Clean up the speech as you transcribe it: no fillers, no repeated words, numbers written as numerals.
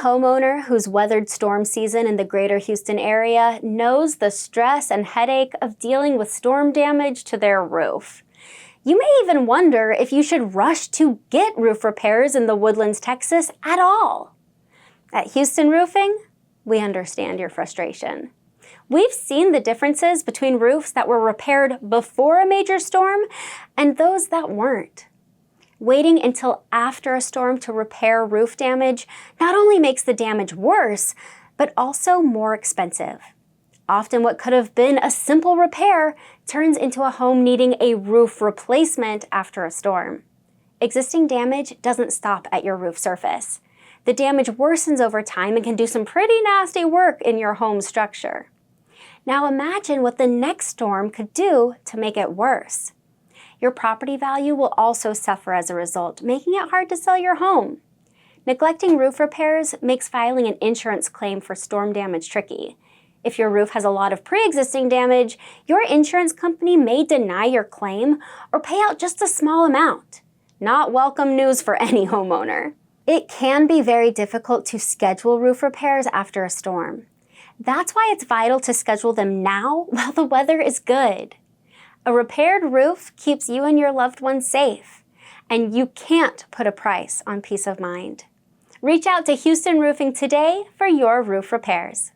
homeowner who's weathered storm season in the greater Houston area knows the stress and headache of dealing with storm damage to their roof. You may even wonder if you should rush to get roof repairs in the Woodlands, Texas at all. At Houston Roofing, we understand your frustration. We've seen the differences between roofs that were repaired before a major storm and those that weren't. Waiting until after a storm to repair roof damage not only makes the damage worse, but also more expensive. Often what could have been a simple repair turns into a home needing a roof replacement after a storm. Existing damage doesn't stop at your roof surface. The damage worsens over time and can do some pretty nasty work in your home structure. Now imagine what the next storm could do to make it worse. Your property value will also suffer as a result, making it hard to sell your home. Neglecting roof repairs makes filing an insurance claim for storm damage tricky. If your roof has a lot of pre-existing damage, your insurance company may deny your claim or pay out just a small amount. Not welcome news for any homeowner. It can be very difficult to schedule roof repairs after a storm. That's why it's vital to schedule them now while the weather is good. A repaired roof keeps you and your loved ones safe, and you can't put a price on peace of mind. Reach out to Houston Roofing today for your roof repairs.